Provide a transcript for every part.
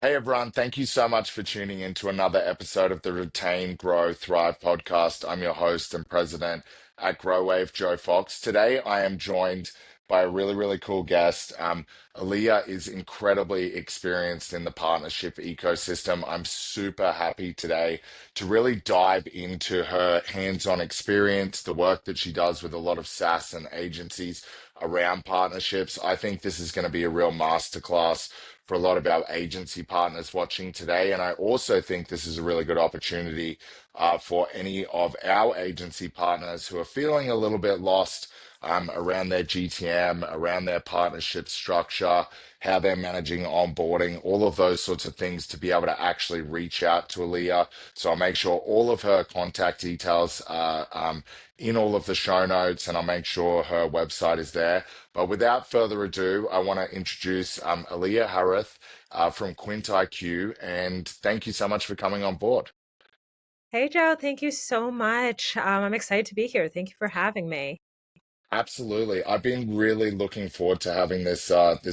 Hey everyone, thank you so much for tuning in to another episode of the Retain, Grow, Thrive podcast. I'm your host and president at Growave, Joe Fox. Today I am joined by a really cool guest. Aliyah is incredibly experienced in the partnership ecosystem. I'm super happy today to really dive into her hands-on experience, the work that she does with a lot of SaaS and agencies around partnerships. I think this is going to be a real masterclass for a lot of our agency partners watching today. And I also think this is a really good opportunity for any of our agency partners who are feeling a little bit lost around their GTM, around their partnership structure, how they're managing onboarding, all of those sorts of things to be able to actually reach out to Aliyah. So I'll make sure all of her contact details are in all of the show notes, and I'll make sure her website is there. But without further ado, I want to introduce Aliyah Harith from QwintiQ, and thank you so much for coming on board. Hey, Joe, thank you so much. I'm excited to be here. Thank you for having me. Absolutely. I've been really looking forward to having this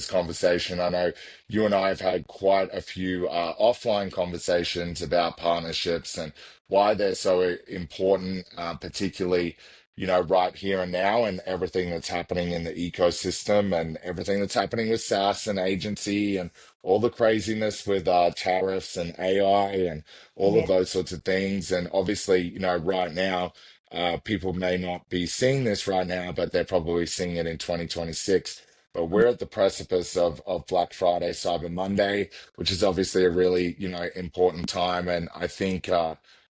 conversation. I know you and I have had quite a few offline conversations about partnerships and why they're so important, particularly, right here and now, and everything that's happening in the ecosystem and everything that's happening with SaaS and agency and all the craziness with tariffs and AI and all of Yeah. those sorts of things. And obviously, right now, people may not be seeing this right now, but they're probably seeing it in 2026. But we're at the precipice of Black Friday, Cyber Monday, which is obviously a really, important time. And I think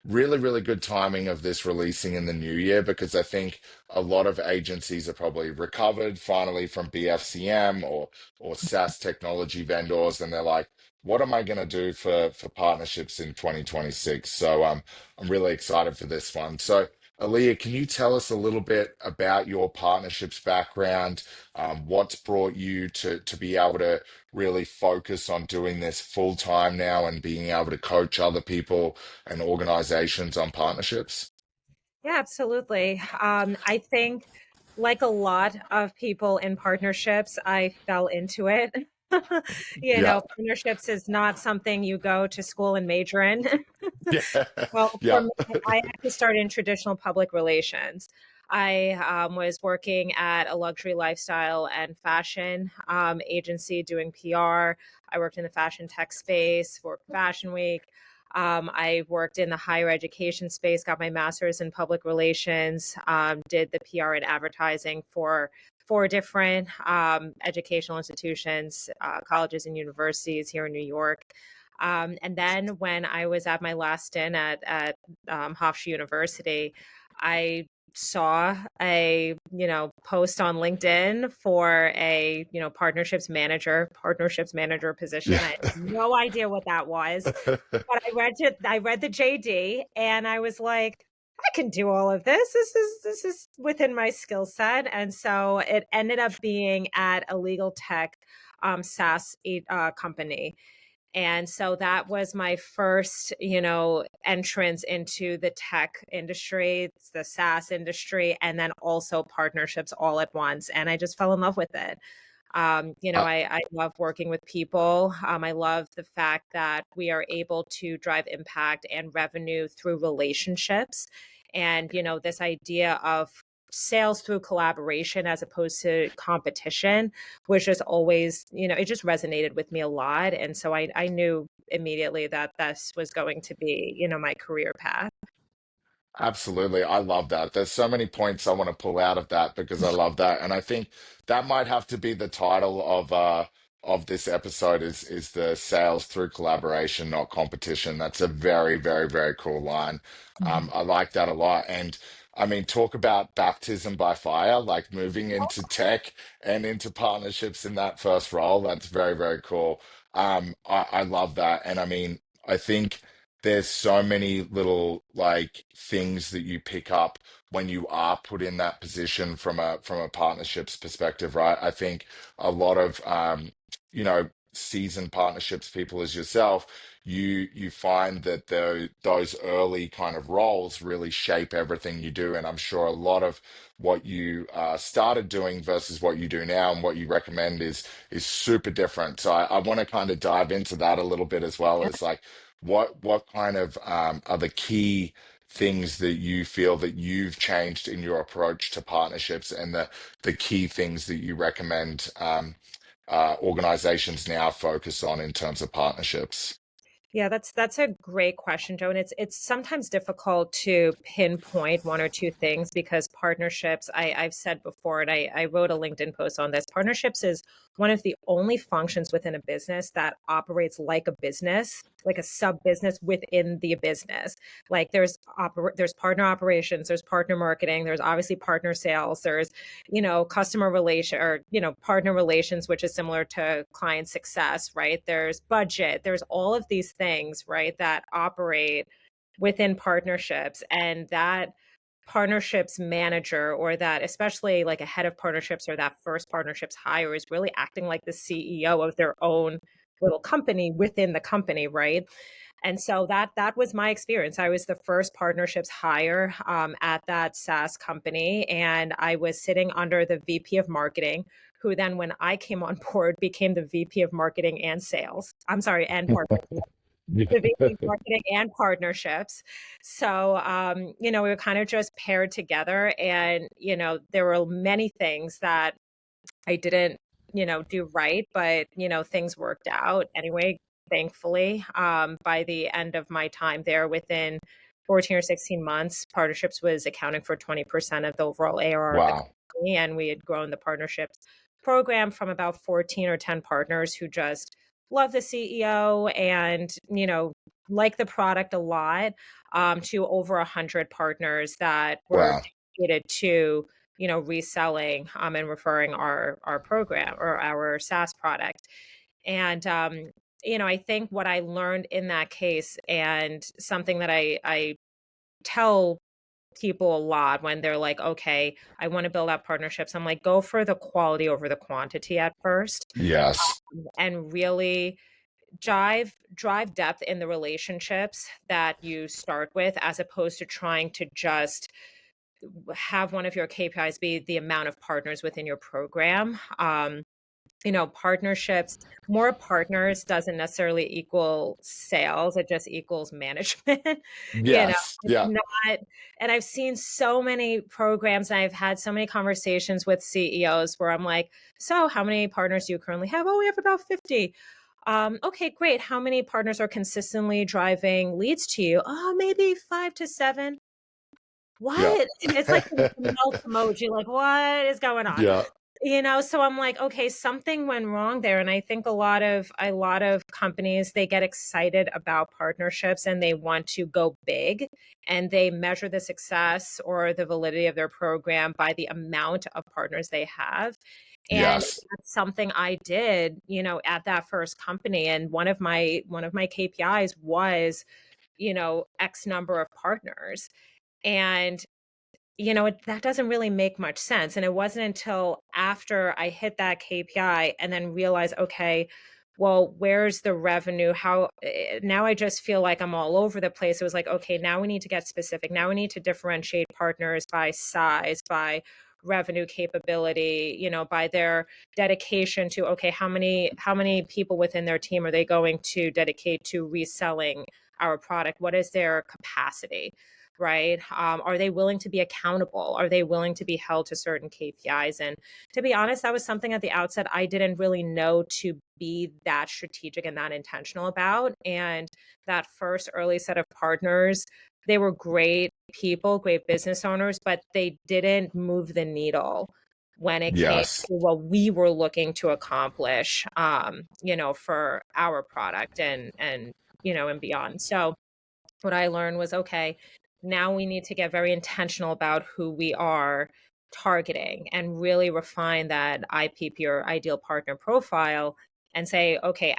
really good timing of this releasing in the new year, because I think a lot of agencies are probably recovered finally from BFCM or SaaS technology vendors, and they're like, what am I going to do for partnerships in 2026? So I'm really excited for this one. So Aaliyah, can you tell us a little bit about your partnerships background? What's brought you to be able to really focus on doing this full time now and being able to coach other people and organizations on partnerships? Yeah, absolutely. I think, like a lot of people in partnerships, I fell into it. Yeah, Partnerships is not something you go to school and major in. yeah, Well, for yeah, me, I actually started in traditional public relations. I was working at a luxury lifestyle and fashion agency doing PR. I worked in the fashion tech space for Fashion Week. I worked in the higher education space, got my master's in public relations, did the PR and advertising for four different educational institutions, colleges and universities here in New York. And then when I was at my last stint at Hofstra University, I saw a post on LinkedIn for a partnerships manager position. I yeah. had no idea what that was, but I read the JD and I was like, I can do all of this. This is within my skill set. And so it ended up being at a legal tech SaaS company. And so that was my first, entrance into the tech industry, the SaaS industry, and then also partnerships all at once. And I just fell in love with it. I love working with people. I love the fact that we are able to drive impact and revenue through relationships. And, this idea of sales through collaboration as opposed to competition, which is always, it just resonated with me a lot. And so I knew immediately that this was going to be, my career path. Absolutely. I love that. There's so many points I want to pull out of that because I love that. And I think that might have to be the title of this episode is the sales through collaboration, not competition. That's a very cool line. I like that a lot. And I mean, talk about baptism by fire, like moving into tech and into partnerships in that first role. That's very cool. I love that. And I mean, I think there's so many little like things that you pick up when you are put in that position from a partnerships perspective, right? I think a lot of seasoned partnerships people as yourself, you find that those early kind of roles really shape everything you do. And I'm sure a lot of what you started doing versus what you do now and what you recommend is super different. So I want to kind of dive into that a little bit as well, as like what kind of are the key things that you feel that you've changed in your approach to partnerships, and the key things that you recommend organizations now focus on in terms of partnerships. Yeah, that's a great question, Joe. And it's sometimes difficult to pinpoint one or two things because partnerships, I've said before, and I wrote a LinkedIn post on this. Partnerships is one of the only functions within a business that operates like a business, like a sub business within the business. Like there's partner operations, there's partner marketing, there's obviously partner sales, there's customer relation or partner relations, which is similar to client success, right? There's budget, there's all of these things, right, that operate within partnerships. And that partnerships manager, or that especially like a head of partnerships or that first partnerships hire, is really acting like the CEO of their own little company within the company, right? And so that was my experience. I was the first partnerships hire at that SaaS company, and I was sitting under the VP of marketing, who then, when I came on board, became the VP of marketing and sales. I'm sorry, and partnerships. The VP of marketing and partnerships. So, we were kind of just paired together, and there were many things that I didn't, do right, but things worked out anyway, thankfully. By the end of my time there, within 14 or 16 months, partnerships was accounting for 20% of the overall ARR of the Wow. company. And we had grown the partnerships program from about 14 or 10 partners who just love the CEO and, like the product a lot, to over 100 partners that were Wow. dedicated to reselling and referring our program or our SaaS product. And I think what I learned in that case, and something that I tell people a lot when they're like, okay, I want to build out partnerships, I'm like, go for the quality over the quantity at first, Yes. and really drive depth in the relationships that you start with, as opposed to trying to just have one of your KPIs be the amount of partners within your program. Partnerships, more partners doesn't necessarily equal sales. It just equals management. you know, Yes. it's Yeah. not, and I've seen so many programs and I've had so many conversations with CEOs where I'm like, so how many partners do you currently have? Oh, we have about 50. Okay, great. How many partners are consistently driving leads to you? Oh, maybe 5 to 7. Yeah. What? It's like the melt emoji, like, what is going on? Yeah. So I'm like, okay, something went wrong there. And I think a lot of companies, they get excited about partnerships and they want to go big, and they measure the success or the validity of their program by the amount of partners they have. And Yes. that's something I did, at that first company. And one of my KPIs was, X number of partners. And that doesn't really make much sense. And it wasn't until after I hit that KPI and then realized, okay, well, where's the revenue? Now I just feel like I'm all over the place. It was like, okay, now we need to get specific. Now we need to differentiate partners by size, by revenue capability, by their dedication to, okay, how many people within their team are they going to dedicate to reselling our product? What is their capacity? Right? Are they willing to be accountable? Are they willing to be held to certain KPIs? And to be honest, that was something at the outset I didn't really know to be that strategic and that intentional about. And that first early set of partners, they were great people, great business owners, but they didn't move the needle when it came Yes. to what we were looking to accomplish, for our product and beyond. So what I learned was, okay, now we need to get very intentional about who we are targeting and really refine that IPP or ideal partner profile, and say, okay,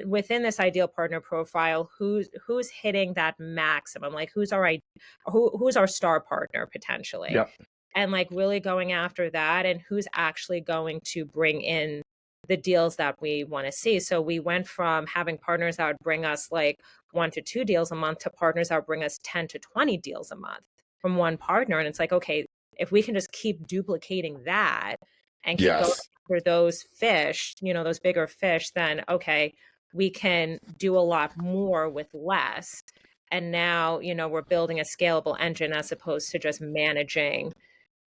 within this ideal partner profile, who's hitting that maximum, like who's our star partner potentially, Yep. and like really going after that, and who's actually going to bring in the deals that we want to see. So we went from having partners that would bring us like 1 to 2 deals a month to partners that would bring us 10 to 20 deals a month from one partner. And it's like, okay, if we can just keep duplicating that and keep going Yes. for those fish, those bigger fish, then okay, we can do a lot more with less. And now, we're building a scalable engine as opposed to just managing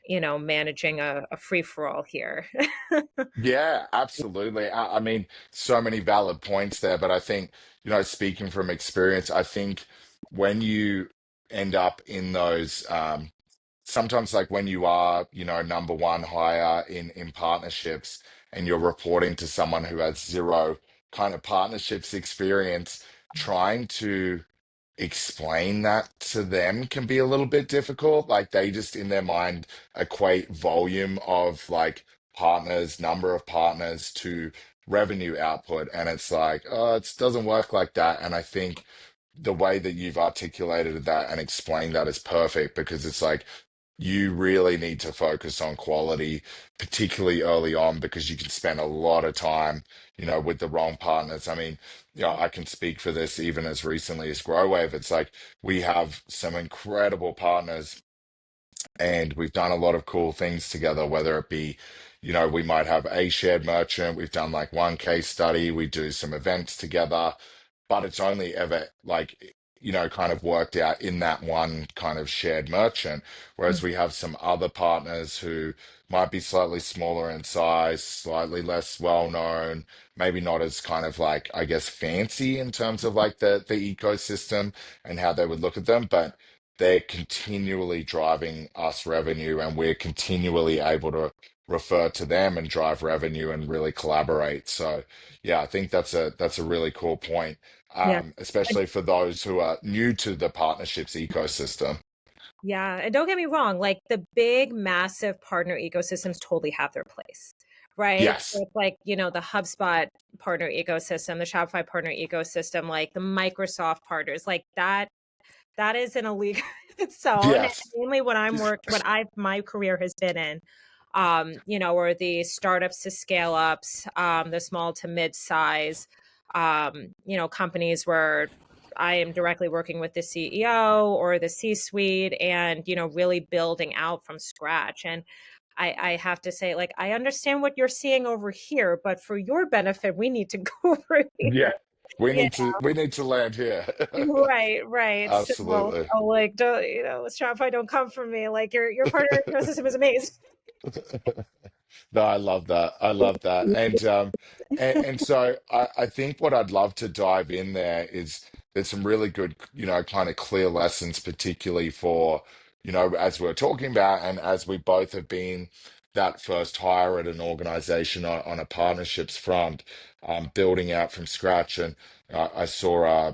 a free for all here. Yeah, absolutely. I mean, so many valid points there, but I think, speaking from experience, I think when you end up in those, sometimes like when you are, number one hire in partnerships and you're reporting to someone who has zero kind of partnerships experience, trying to explain that to them can be a little bit difficult. Like they just in their mind equate volume of like partners, number of partners to revenue output. And it's like, oh, it doesn't work like that. And I think the way that you've articulated that and explained that is perfect because it's like you really need to focus on quality, particularly early on, because you can spend a lot of time, with the wrong partners. I mean, I can speak for this even as recently as Growave. It's like we have some incredible partners and we've done a lot of cool things together, whether it be, we might have a shared merchant, we've done like one case study, we do some events together, but it's only ever like, kind of worked out in that one kind of shared merchant. Whereas we have some other partners who might be slightly smaller in size, slightly less well known, maybe not as kind of like, I guess, fancy in terms of like the ecosystem and how they would look at them, but they're continually driving us revenue and we're continually able to refer to them and drive revenue and really collaborate. So yeah, I think that's a really cool point, Yeah. especially for those who are new to the partnerships ecosystem. Yeah, and don't get me wrong, like the big, massive partner ecosystems totally have their place, right? So Yes. it's like, the HubSpot partner ecosystem, the Shopify partner ecosystem, like the Microsoft partners, like that is in a league of its own. And Yes. mainly my career has been in, or the startups to scale ups, the small to mid size, companies where I am directly working with the CEO or the C-suite and, really building out from scratch. And I have to say, like, I understand what you're seeing over here, but for your benefit, we need to go over Yeah. here. We Yeah, need to land here. right, right. So, Absolutely. like, don't, Shopify, don't come for me. Like, your partner ecosystem is amazing. No, I love that. I love that. And so I think what I'd love to dive in there is there's some really good, kind of clear lessons, particularly for, as we're talking about, and as we both have been that first hire at an organization on a partnerships front, building out from scratch. And I saw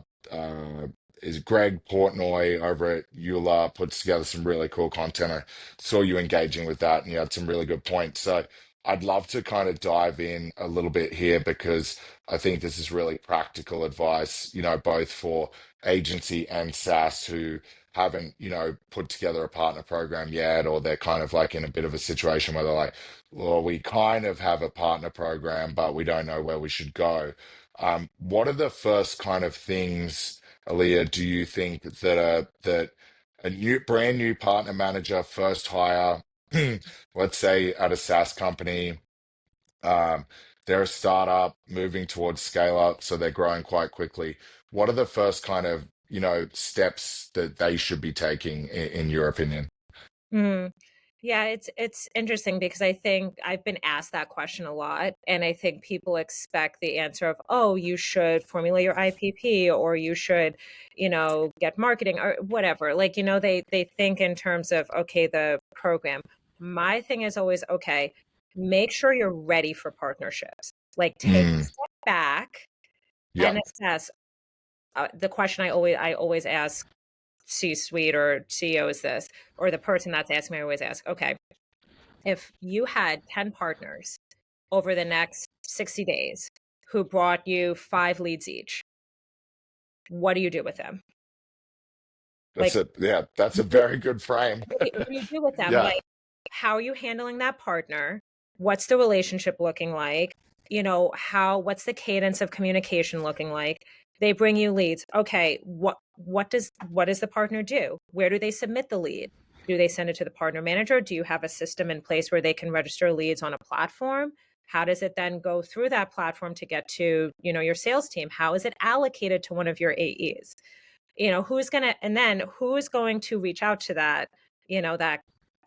is Greg Portnoy over at Eula puts together some really cool content. I saw you engaging with that, and you had some really good points. So I'd love to kind of dive in a little bit here because I think this is really practical advice, both for agency and SaaS who haven't, put together a partner program yet, or they're kind of like in a bit of a situation where they're like, well, we kind of have a partner program, but we don't know where we should go. What are the first kind of things, Aliyah, do you think that a brand new partner manager first hire, let's say at a SaaS company, um, they're a startup moving towards scale up, so they're growing quite quickly. What are the first kind of, steps that they should be taking in your opinion? Mm. Yeah, it's interesting because I think I've been asked that question a lot, and I think people expect the answer of, "Oh, you should formulate your IPP, or you should, get marketing or whatever." Like, they think in terms of, okay, the program. My thing is always, okay, make sure you're ready for partnerships. Like, take a Mm, step back and yep, assess. The question I always ask C-suite or CEO is this, or the person that's asking me, I always ask, okay, if you had 10 partners over the next 60 days who brought you 5 leads each, what do you do with them? that's Like, it. Yeah, that's a very good frame. what do you do with them? Yeah, Like, how are you handling that partner? What's the relationship looking like? what's the cadence of communication looking like? They bring you leads. Okay, what does the partner do? Where do they submit the lead? Do they send it to the partner manager? Do you have a system in place where they can register leads on a platform? How does it then go through that platform to get to, your sales team? How is it allocated to one of your AEs? Who's going to reach out to that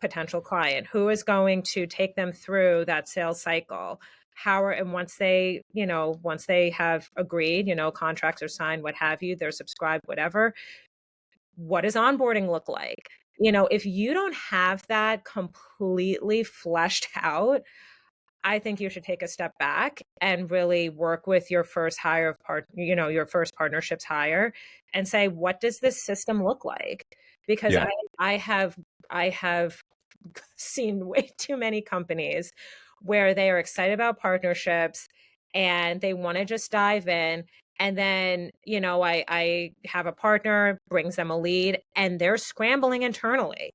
potential client? Who is going to take them through that sales cycle? And once they have agreed, contracts are signed, what have you, they're subscribed, whatever, what does onboarding look like? If you don't have that completely fleshed out, I think you should take a step back and really work with your first hire your first partnerships hire and say, what does this system look like? Because Yeah. I have seen way too many companies where they are excited about partnerships and they want to just dive in. And then, I have a partner, brings them a lead, and they're scrambling internally.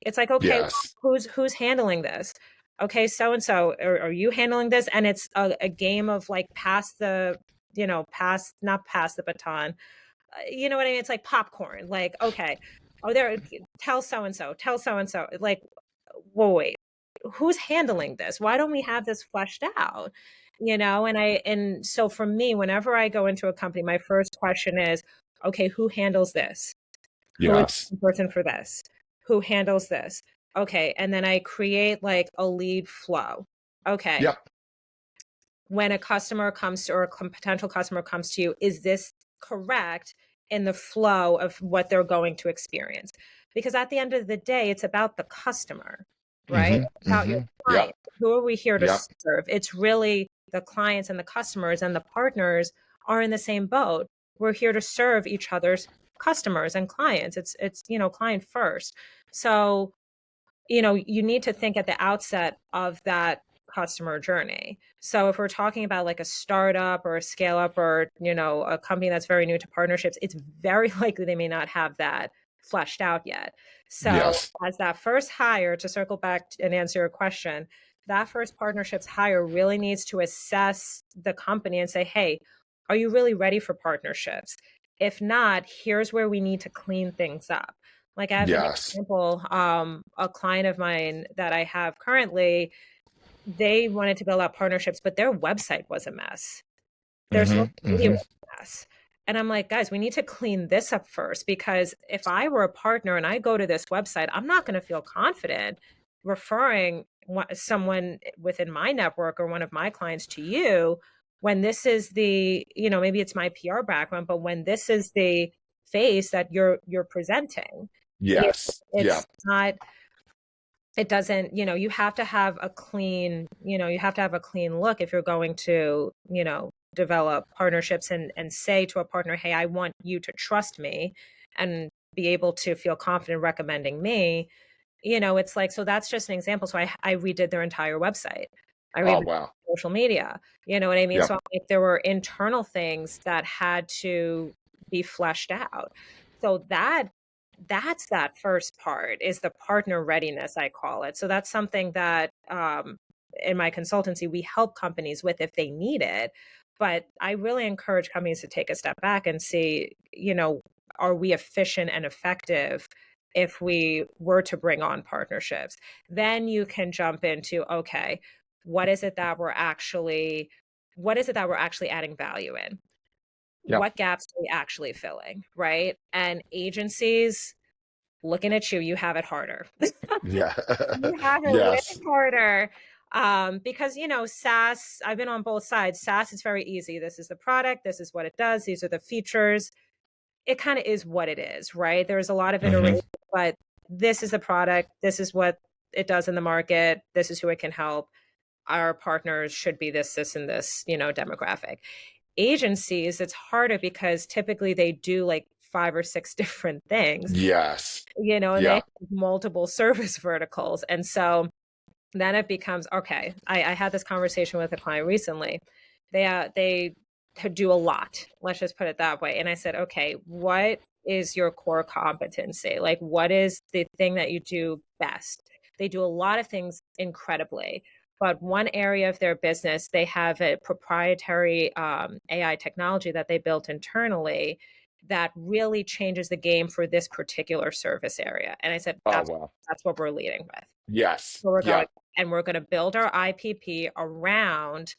It's like, okay, Yes. who's handling this? Okay, so and so, are you handling this? And it's a game of like not pass the baton. You know what I mean? It's like popcorn. Like, okay, tell so and so, tell so and so. Like, whoa, wait, who's handling this? Why don't we have this fleshed out? And so for me, whenever I go into a company, my first question is, okay, who handles this? Who is Yes. the person for this? Who handles this? Okay, and then I create like a lead flow. Okay, Yep. when a customer comes to, or a potential customer comes to you, is this correct in the flow of what they're going to experience? Because at the end of the day, it's about the customer, right? Mm-hmm. It's about your Mm-hmm. client. Yep. Who are we here to Yep. serve? It's really the clients and the customers, and the partners are in the same boat. We're here to serve each other's customers and clients. It's client first. So you need to think at the outset of that customer journey. So if we're talking about like a startup or a scale up, or a company that's very new to partnerships, it's very likely they may not have that fleshed out yet. So Yes. as that first hire, to circle back and answer your question, that first partnerships hire really needs to assess the company and say, hey, are you really ready for partnerships? If not, here's where we need to clean things up. Like, as an Yes. example, a client of mine that I have currently, they wanted to build out partnerships, but their website was a mess. Their social Mm-hmm. media Mm-hmm. was a mess. And I'm like, guys, we need to clean this up first, because if I were a partner and I go to this website, I'm not going to feel confident referring someone within my network or one of my clients to you when this is maybe it's my PR background, but when this is the face that you're presenting. You Yes. it's Yep. not, it doesn't, you have to have a clean, look if you're going to, develop partnerships and say to a partner, hey, I want you to trust me and be able to feel confident recommending me. It's like, so that's just an example. So I redid their entire website. I Oh, redid wow. social media. You know what I mean? Yep. So like, there were internal things that had to be fleshed out. So that's that first part, is the partner readiness, I call it. So that's something that in my consultancy we help companies with if they need it. But I really encourage companies to take a step back and see, are we efficient and effective if we were to bring on partnerships? Then you can jump into, okay, what is it that we're actually adding value in? Yep. What gaps are we actually filling, right? And agencies, looking at you, you have it harder. Yeah. You have it way Yes. harder. Because SaaS, I've been on both sides. SaaS is very easy. This is the product, this is what it does, these are the features. It kind of is what it is, right? There's a lot of Mm-hmm. iteration, but this is the product, this is what it does in the market, this is who it can help. Our partners should be this, and this, demographic. Agencies, it's harder because typically they do like 5 or 6 different things, Yes. and they Yeah. have multiple service verticals. And so then it becomes, okay, I had this conversation with a client recently. They do a lot, let's just put it that way. And I said, okay, what is your core competency? Like, what is the thing that you do best? They do a lot of things incredibly, but one area of their business, they have a proprietary AI technology that they built internally that really changes the game for this particular service area. And I said, Oh, that's wow. what we're leading with. Yes. So we're Yeah. going, and we're going to build our IPP around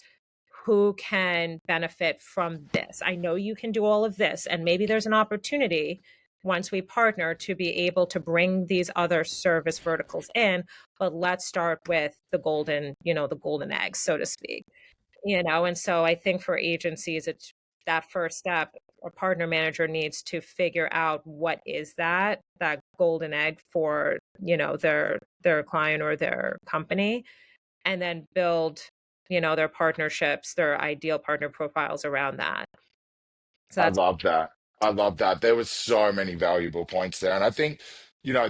who can benefit from this. I know you can do all of this, and maybe there's an opportunity once we partner to be able to bring these other service verticals in, but let's start with the golden, the golden eggs, so to speak. And so I think for agencies, it's that first step. A partner manager needs to figure out what is that golden egg for, their client or their company, and then build, their partnerships, their ideal partner profiles around that. So I that's love that. I love that. There was so many valuable points there. And I think,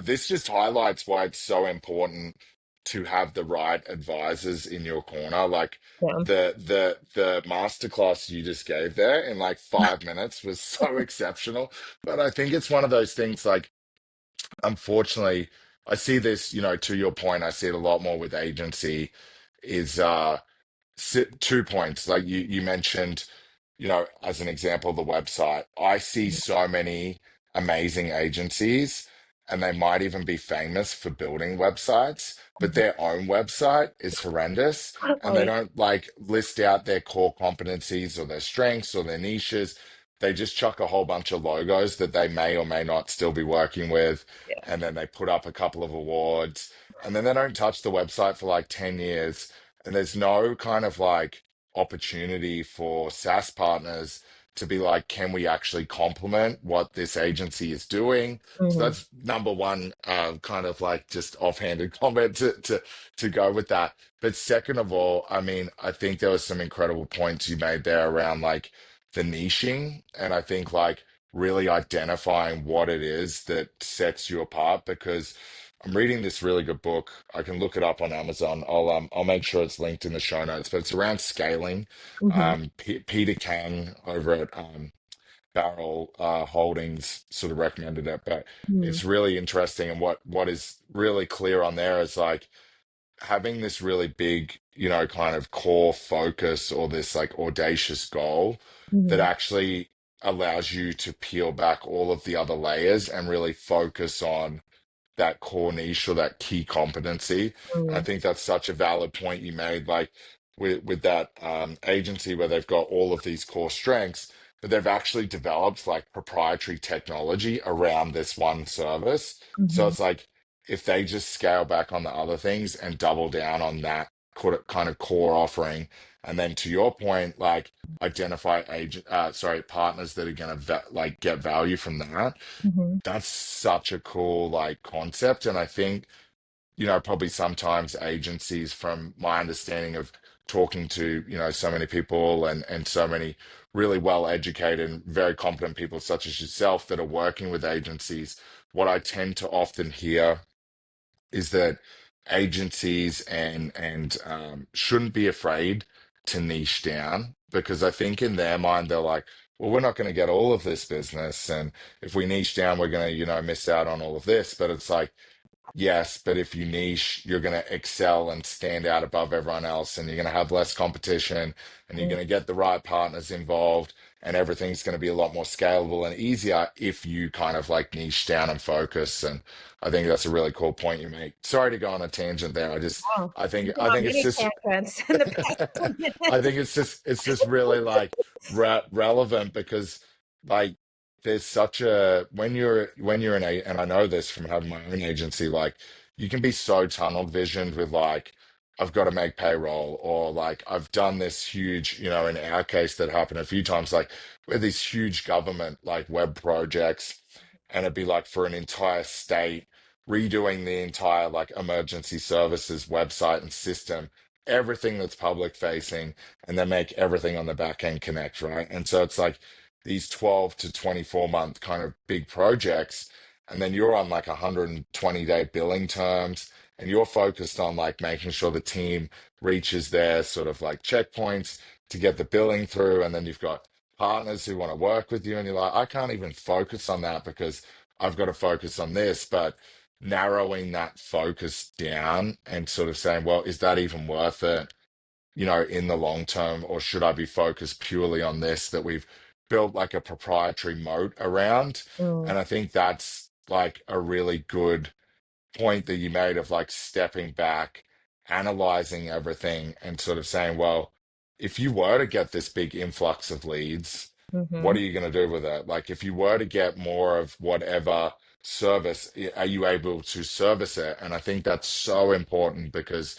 this just highlights why it's so important to have the right advisors in your corner. Like yeah. the masterclass you just gave there in like 5 minutes was so exceptional. But I think it's one of those things like, unfortunately, I see this, to your point, I see it a lot more with agency is 2 points. Like you mentioned, as an example, the website. I see so many amazing agencies, and they might even be famous for building websites, but their own website is horrendous, and Oh, they yeah. don't like list out their core competencies or their strengths or their niches. They just chuck a whole bunch of logos that they may or may not still be working with, and then they put up a couple of awards, and then they don't touch the website for like 10 years. And there's no kind of like opportunity for SaaS partners to be like, can we actually complement what this agency is doing? So Mhm. that's number one, kind of like just offhanded comment to go with that. But second of all, I mean, I think there was some incredible points you made there around like the niching, and I think like really identifying what it is that sets you apart because I'm reading this really good book. I can look it up on Amazon. I'll make sure it's linked in the show notes, but it's around scaling. Mhm. Peter Kang over at Barrel Holdings sort of recommended it, but Mhm. it's really interesting. And what is really clear on there is like having this really big, kind of core focus or this like audacious goal that Mhm. actually allows you to peel back all of the other layers and really focus on that core niche or that key competency. And I Mhm. think that's such a valid point you made, like with that agency where they've got all of these core strengths, but they've actually developed like proprietary technology around this one service. So Mhm. it's like if they just scale back on the other things and double down on that kind of core offering, and then to your point, like identify partners that are going to like get value from that. Mhm. That's such a cool like concept. And I think, probably sometimes agencies, from my understanding of talking to, so many people and so many really well educated and very competent people such as yourself that are working with agencies, what I tend to often hear is that agencies and shouldn't be afraid to niche down because I think in their mind they're like, well, we're not going to get all of this business, and if we niche down, we're going to, miss out on all of this. But it's like, yes, but if you niche, you're going to excel and stand out above everyone else, and you're going to have less competition, and you're going to get the right partners involved, and everything's going to be a lot more scalable and easier if you kind of like niche down and focus. And I think that's a really cool point you make. Sorry to go on a tangent there. Oh, I think, you've been I on think it's many just, tangents in the past I minute. think it's just really like relevant because like there's such a when you're in a, and I know this from having my own agency, like you can be so tunnel visioned with like I've got to make payroll, or like I've done this huge, in our case that happened a few times, like with these huge government like web projects, and it'd be like for an entire state redoing the entire like emergency services website and system, everything that's public facing, and then make everything on the back end connect, right? And so it's like these 12 to 24-month kind of big projects, and then you're on like 120-day billing terms, and you're focused on like making sure the team reaches their sort of like checkpoints to get the billing through, and then you've got partners who want to work with you, and you're like, I can't even focus on that because I've got to focus on this. But narrowing that focus down and sort of saying, well, is that even worth it, in the long term, or should I be focused purely on this that we've built like a proprietary moat around? Mm, And I think that's like a really good point that you made of like stepping back, analyzing everything, and sort of saying, well, if you were to get this big influx of leads, what mhm. are you going to do with it? Like, if you were to get more of whatever service, are you able to service it? And I think that's so important because,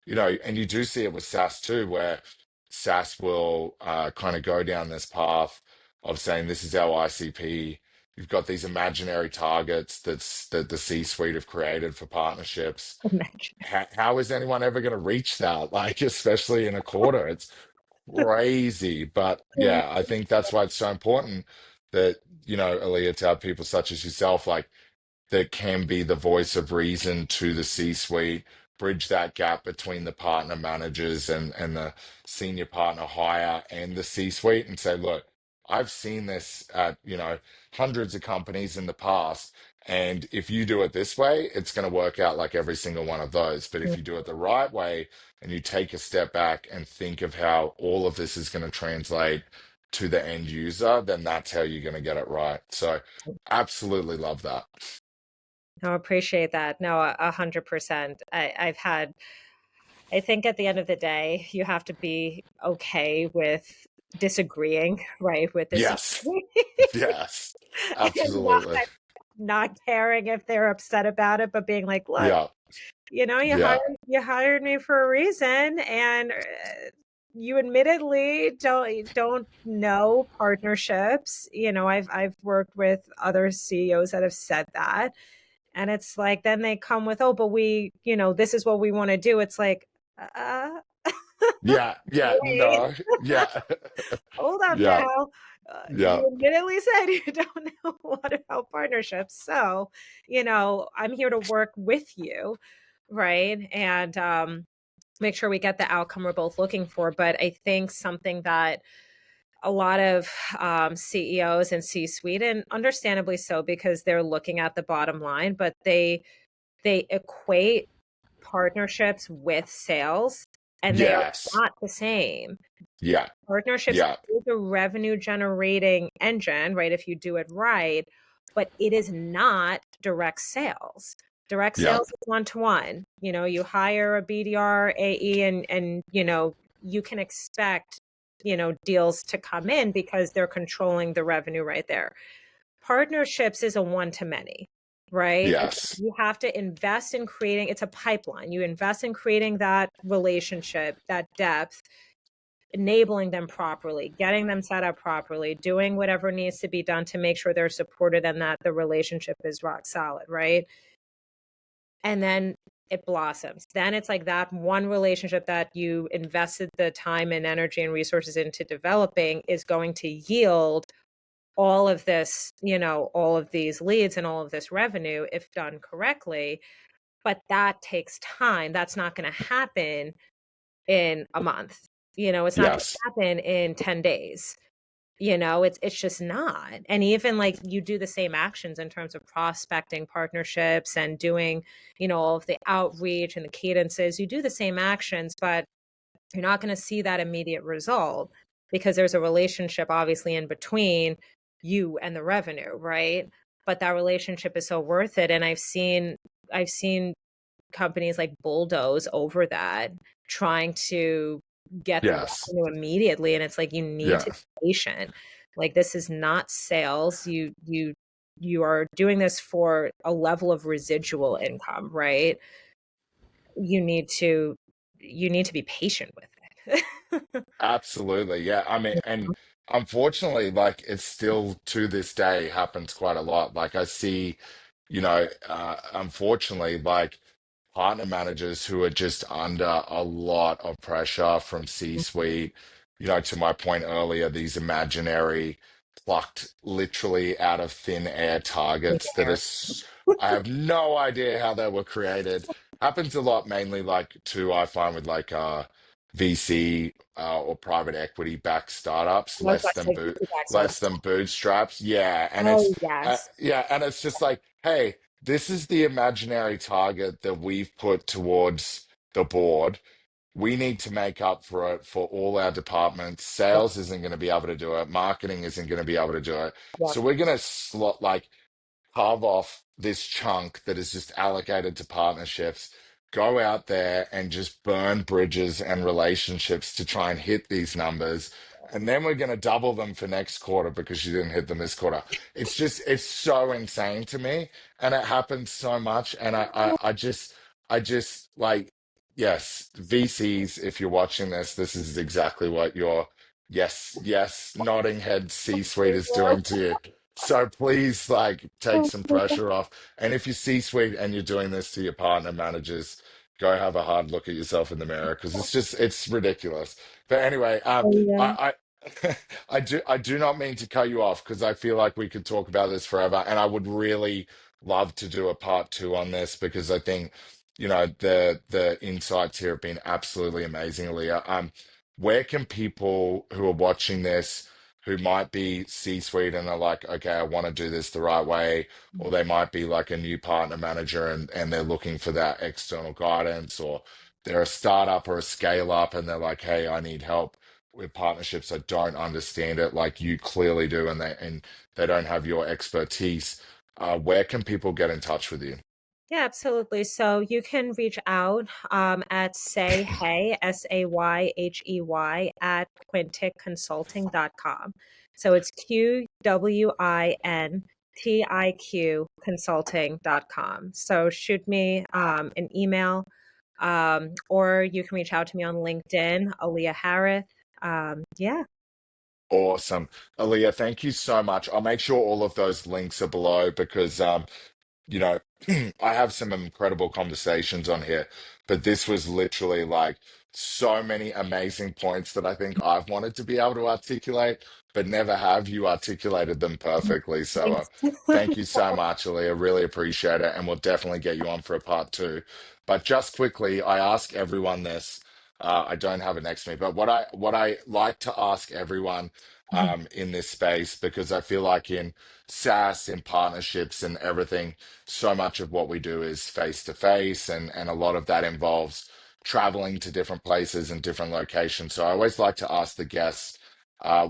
and you do see it with SaaS too, where SaaS will kind of go down this path of saying, this is our ICP. You've got these imaginary targets that the C-suite have created for partnerships. Imagine. How is anyone ever going to reach that? Like, especially in a quarter, it's crazy. But yeah, I think that's why it's so important that, Aliyah, to have people such as yourself, like that can be the voice of reason to the C-suite, bridge that gap between the partner managers and the senior partner hire and the C-suite and say, look, I've seen this at, hundreds of companies in the past. And if you do it this way, it's going to work out like every single one of those. But if you do it the right way and you take a step back and think of how all of this is going to translate to the end user, then that's how you're going to get it right. So absolutely love that. No, I appreciate that. No, 100%. I think at the end of the day, you have to be okay with disagreeing, right, with the Yes. CEO Yes. and Absolutely. not caring if they're upset about it, but being like, look, Yeah. you Yeah. hired me for a reason, and you admittedly don't know partnerships. I've worked with other CEOs that have said that, and it's like then they come with, oh, but this is what we want to do. It's like, uh, Yeah. Yeah. wait, No. Yeah. hold up Yeah. now. Yeah. You admittedly said you don't know what about partnerships, so I'm here to work with you, right? And make sure we get the outcome we're both looking for. But I think something that a lot of CEOs and C-suite, and understandably so, because they're looking at the bottom line, but they equate partnerships with sales, and they are Yes. not the same. Yeah. Partnerships Yeah. is a revenue generating engine, right? If you do it right, but it is not direct sales. Direct Yeah. sales is one to one. You hire a BDR, AE, and you can expect deals to come in because they're controlling the revenue right there. Partnerships is a one to many, right? Yes. You have to invest in creating, it's a pipeline. You invest in creating that relationship, that depth, enabling them properly, getting them set up properly, doing whatever needs to be done to make sure they're supported and that the relationship is rock solid, right? And then it blossoms. Then it's like that one relationship that you invested the time and energy and resources into developing is going to yield all of this, all of these leads and all of this revenue if done correctly. But that takes time. That's not going to happen in a month. It's not going to Yes. happen in 10 days. It's just not. And even like you do the same actions in terms of prospecting partnerships and doing, all of the outreach and the cadences, you do the same actions, but you're not going to see that immediate result because there's a relationship obviously in between you and the revenue, right? But that relationship is so worth it. And I've seen companies like bulldoze over that, trying to get the Yes. revenue immediately. And it's like, you need Yeah. to be patient. Like, this is not sales. You are doing this for a level of residual income, right? You need to be patient with it. Absolutely. Yeah. I mean, and unfortunately, like it's still to this day happens quite a lot. Like I see, unfortunately, like partner managers who are just under a lot of pressure from C-suite, to my point earlier, these imaginary plucked literally out of thin air targets that Yeah. is, I have no idea how they were created. Happens a lot, mainly like too, I find with like VC or private equity backed startups, I was about to say VC back less startups. than bootstraps. Yeah, and Oh, yes. and it's just like, hey, this is the imaginary target that we've put towards the board. We need to make up for it for all our departments. Yep. Sales isn't going to be able to do it. Marketing isn't going to be able to do it. Yep. So we're going to slot like carve off this chunk that is just allocated to partnerships, go out there and just burn bridges and relationships to try and hit these numbers. And then we're going to double them for next quarter because you didn't hit them this quarter. It's just, it's so insane to me. And it happens so much. And I just like, yes, VCs, if you're watching this is exactly what your yes, nodding head C-suite is doing to you. So please, like, take some pressure off. And if you're C-suite and you're doing this to your partner managers, go have a hard look at yourself in the mirror because it's ridiculous. But anyway, Yeah. I I do not mean to cut you off because I feel like we could talk about this forever, and I would really love to do a part two on this because I think, the insights here have been absolutely amazing, Leah. Where can people who are watching this, who might be C-suite and are like, okay, I want to do this the right way, or they might be like a new partner manager and they're looking for that external guidance, or they're a startup or a scale up and they're like, hey, I need help with partnerships. I don't understand it like you clearly do, and they don't have your expertise. Where can people get in touch with you? Yeah, absolutely. So you can reach out at say hey, SAYHEY at QwintiQ So it's QwintiQ Consulting.com. So shoot me an email, or you can reach out to me on LinkedIn, Aliyah Harith. Yeah. Awesome. Aaliyah, thank you so much. I'll make sure all of those links are below because you know, I have some incredible conversations on here, but this was literally like so many amazing points that I think I've wanted to be able to articulate, but never have. You articulated them perfectly. So Thanks. thank you so much, Aaliyah. Really appreciate it. And we'll definitely get you on for a part two. But just quickly, I ask everyone this. I don't have it next to me, but what I like to ask everyone in this space, because I feel like in SaaS, in partnerships and everything, so much of what we do is face to face, and a lot of that involves traveling to different places and different locations. So I always like to ask the guests,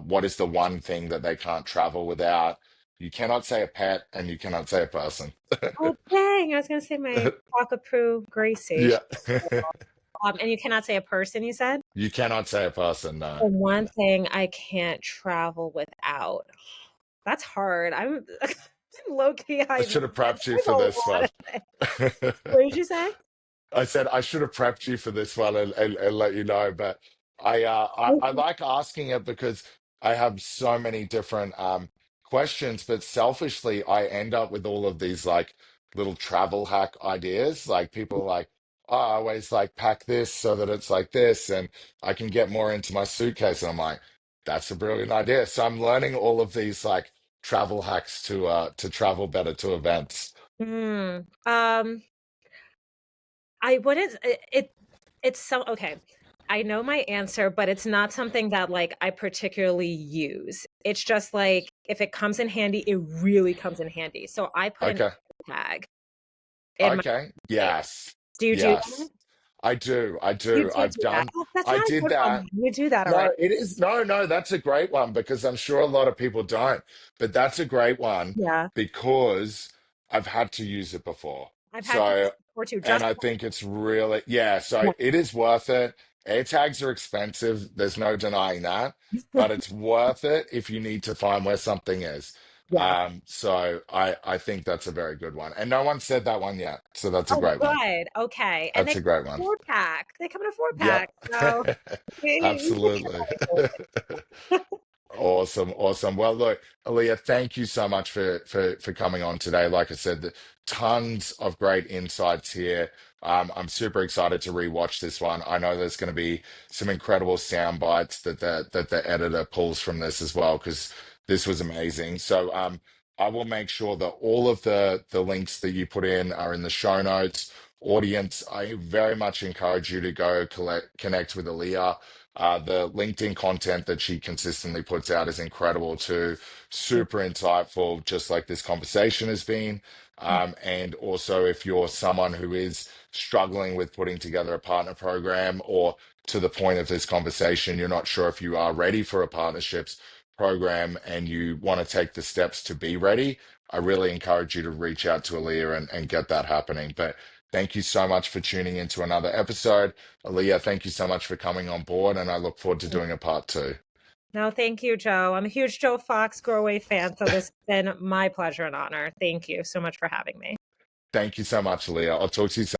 what is the one thing that they can't travel without? You cannot say a pet and you cannot say a person. Oh, dang. I was going to say my cockapoo Gracie. Yeah. And you cannot say a person, you said? You cannot say a person, no. The one thing I can't travel without. That's hard. I'm low key. I I'm should have prepped you a for this lot one. of things. What did you say? I said I should have prepped you for this one and let you know, but I like asking it because I have so many different questions, but selfishly I end up with all of these like little travel hack ideas. Like people are like, oh, I always like pack this so that it's like this, and I can get more into my suitcase. And I'm like, that's a brilliant idea. So I'm learning all of these like travel hacks to travel better to events. Hmm. I wouldn't. It's so okay. I know my answer, but it's not something that like I particularly use. It's just like if it comes in handy, it really comes in handy. So I put an Okay. tag in my Okay. thing. Yes. Do you do that? Yes. I do. I You do. do I've do that. done. Oh, that's I not a did good one. that. You do that already. No, it is. No, that's a great one because I'm sure a lot of people don't. But that's a great one Yeah. because I've had to use it before. I've had to So, before too. and Just I think it's really, yeah, so yeah. it is worth it. Air tags are expensive. There's no denying that, but it's worth it if you need to find where something is. Yeah. So I think that's a very good one. And no one said that one yet. So that's a Oh, great one. good. Okay. And they That's a come in great a one. 4-pack. They come in a 4-pack. Yep. So Absolutely. Awesome, awesome. Well, look, Aaliyah, thank you so much for coming on today. Like I said, tons of great insights here. I'm super excited to rewatch this one. I know there's going to be some incredible sound bites that the editor pulls from this as well, because this was amazing. So I will make sure that all of the links that you put in are in the show notes. Audience, I very much encourage you to go connect with Aaliyah. The LinkedIn content that she consistently puts out is incredible too, super insightful, just like this conversation has been. And also, if you're someone who is struggling with putting together a partner program, or to the point of this conversation, you're not sure if you are ready for a partnerships program and you want to take the steps to be ready, I really encourage you to reach out to Aliyah and get that happening. But thank you so much for tuning into another episode. Aliyah, thank you so much for coming on board, and I look forward to doing a part two. No, thank you, Joe. I'm a huge Joe Fox Growave fan, so this has been my pleasure and honor. Thank you so much for having me. Thank you so much, Aliyah. I'll talk to you soon.